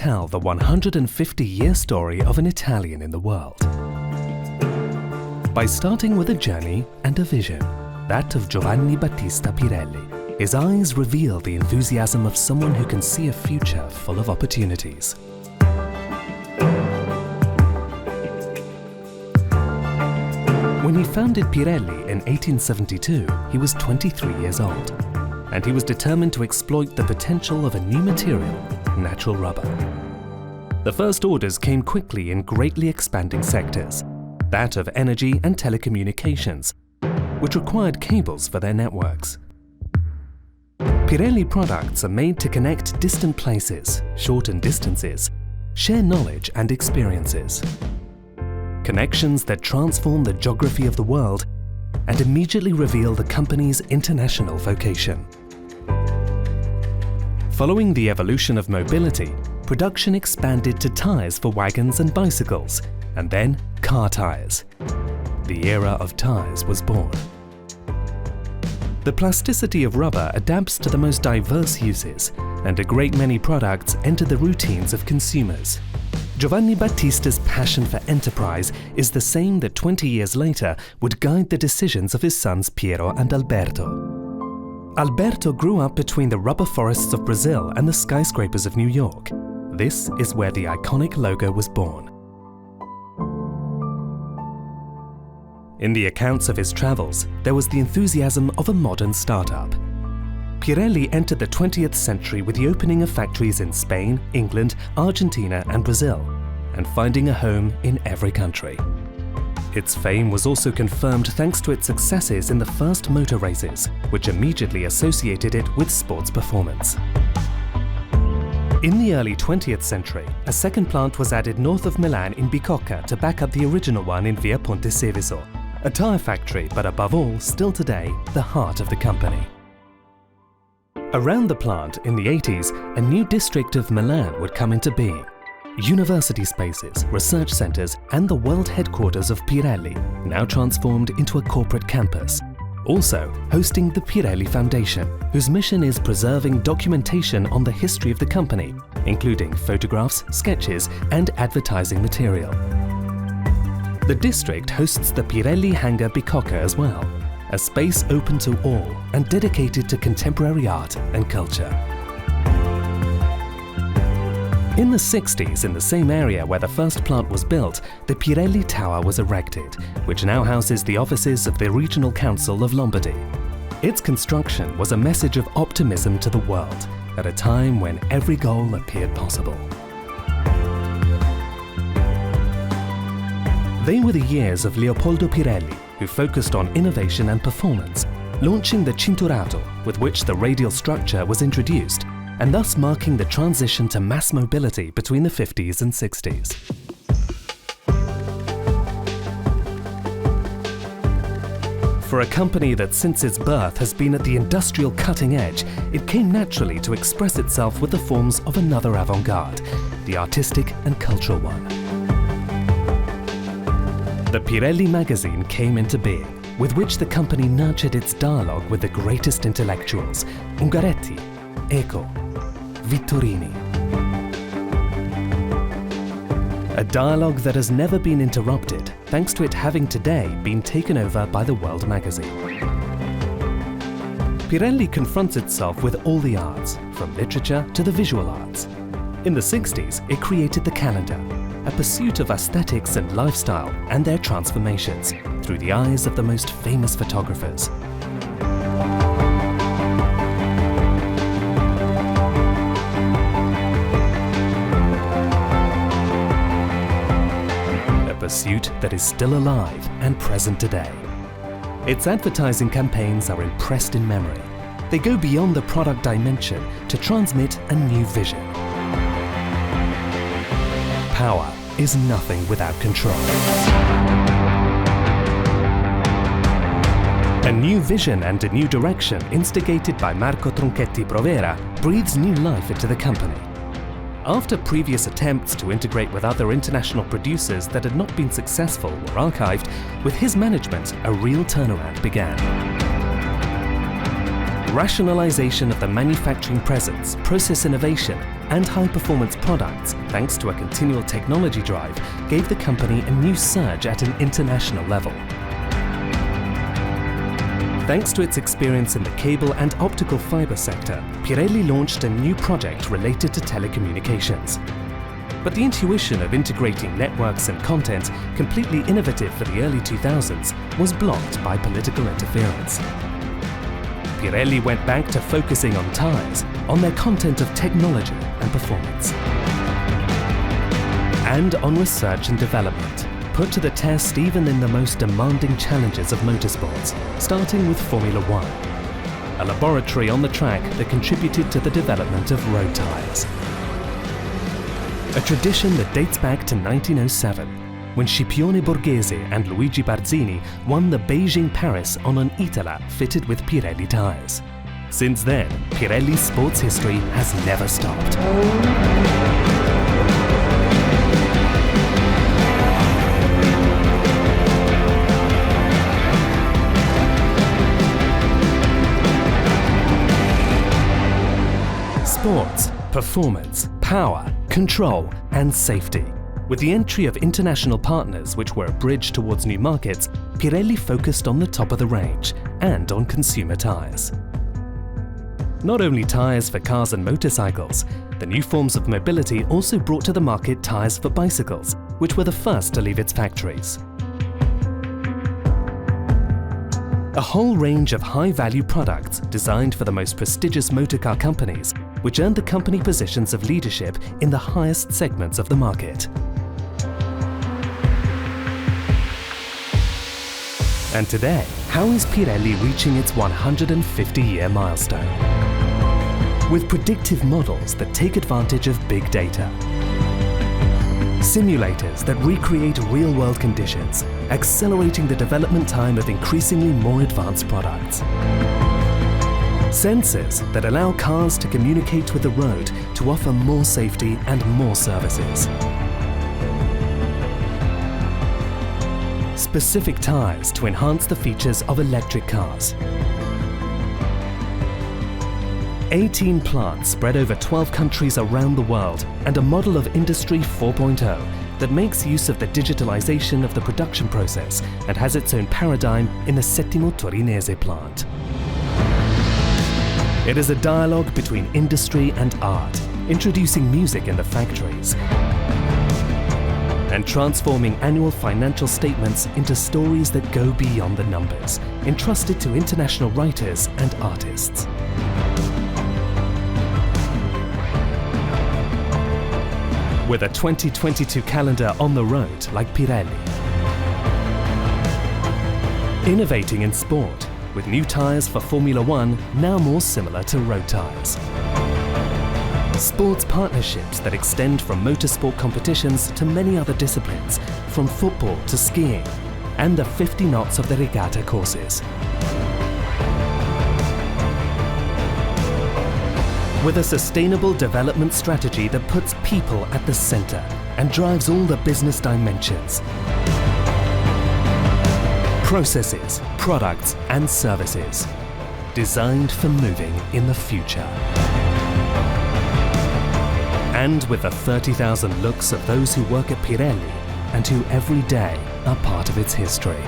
tell the 150-year story of an Italian in the world. By starting with a journey and a vision, that of Giovanni Battista Pirelli, his eyes reveal the enthusiasm of someone who can see a future full of opportunities. When he founded Pirelli in 1872, he was 23 years old, and he was determined to exploit the potential of a new material, natural rubber. The first orders came quickly in greatly expanding sectors, that of energy and telecommunications, which required cables for their networks. Pirelli products are made to connect distant places, shorten distances, share knowledge and experiences. Connections that transform the geography of the world and immediately reveal the company's international vocation. Following the evolution of mobility, production expanded to tyres for wagons and bicycles, and then car tyres. The era of tyres was born. The plasticity of rubber adapts to the most diverse uses, and a great many products enter the routines of consumers. Giovanni Battista's passion for enterprise is the same that 20 years later would guide the decisions of his sons Piero and Alberto. Alberto grew up between the rubber forests of Brazil and the skyscrapers of New York. This is where the iconic logo was born. In the accounts of his travels, there was the enthusiasm of a modern startup. Pirelli entered the 20th century with the opening of factories in Spain, England, Argentina and Brazil, and finding a home in every country. Its fame was also confirmed thanks to its successes in the first motor races, which immediately associated it with sports performance. In the early 20th century, a second plant was added north of Milan in Bicocca to back up the original one in Via Ponte Seviso, a tyre factory, but above all, still today, the heart of the company. Around the plant in the 80s, a new district of Milan would come into being. University spaces, research centres and the world headquarters of Pirelli, now transformed into a corporate campus. Also hosting the Pirelli Foundation, whose mission is preserving documentation on the history of the company, including photographs, sketches and advertising material. The district hosts the Pirelli Hangar Bicocca as well, a space open to all and dedicated to contemporary art and culture. In the 60s, in the same area where the first plant was built, the Pirelli Tower was erected, which now houses the offices of the Regional Council of Lombardy. Its construction was a message of optimism to the world, at a time when every goal appeared possible. They were the years of Leopoldo Pirelli, who focused on innovation and performance, launching the Cinturato, with which the radial structure was introduced, and thus marking the transition to mass mobility between the 50s and 60s. For a company that since its birth has been at the industrial cutting edge, it came naturally to express itself with the forms of another avant-garde, the artistic and cultural one. The Pirelli magazine came into being, with which the company nurtured its dialogue with the greatest intellectuals, Ungaretti, Eco, Vittorini. A dialogue that has never been interrupted, thanks to it having today been taken over by the World magazine. Pirelli confronts itself with all the arts, from literature to the visual arts. In the 60s, it created the calendar, a pursuit of aesthetics and lifestyle and their transformations through the eyes of the most famous photographers. A pursuit that is still alive and present today. Its advertising campaigns are impressed in memory. They go beyond the product dimension to transmit a new vision. Power is nothing without control. A new vision and a new direction instigated by Marco Tronchetti Provera breathes new life into the company. After previous attempts to integrate with other international producers that had not been successful or archived, with his management, a real turnaround began. Rationalization of the manufacturing presence, process innovation, and high-performance products, thanks to a continual technology drive, gave the company a new surge at an international level. Thanks to its experience in the cable and optical fiber sector, Pirelli launched a new project related to telecommunications. But the intuition of integrating networks and content, completely innovative for the early 2000s, was blocked by political interference. Pirelli went back to focusing on tyres, on their content of technology and performance. And on research and development, put to the test even in the most demanding challenges of motorsports, starting with Formula One, a laboratory on the track that contributed to the development of road tyres. A tradition that dates back to 1907, when Scipione Borghese and Luigi Barzini won the Beijing-Paris on an Italap fitted with Pirelli tyres. Since then, Pirelli's sports history has never stopped. Sports, performance, power, control and safety. With the entry of international partners which were a bridge towards new markets, Pirelli focused on the top of the range and on consumer tyres. Not only tyres for cars and motorcycles, the new forms of mobility also brought to the market tyres for bicycles, which were the first to leave its factories. A whole range of high-value products designed for the most prestigious motorcar companies, which earned the company positions of leadership in the highest segments of the market. And today, how is Pirelli reaching its 150-year milestone? With predictive models that take advantage of big data, simulators that recreate real-world conditions, accelerating the development time of increasingly more advanced products. Sensors that allow cars to communicate with the road to offer more safety and more services. Specific tyres to enhance the features of electric cars. 18 plants spread over 12 countries around the world, and a model of Industry 4.0 that makes use of the digitalization of the production process and has its own paradigm in the Settimo Torinese plant. It is a dialogue between industry and art, introducing music in the factories and transforming annual financial statements into stories that go beyond the numbers, entrusted to international writers and artists. With a 2022 calendar on the road like Pirelli. Innovating in sport, with new tyres for Formula One now more similar to road tyres. Sports partnerships that extend from motorsport competitions to many other disciplines, from football to skiing, and the 50 knots of the regatta courses. With a sustainable development strategy that puts people at the center and drives all the business dimensions. Processes, products and services, designed for moving in the future. And with the 30,000 looks of those who work at Pirelli and who every day are part of its history.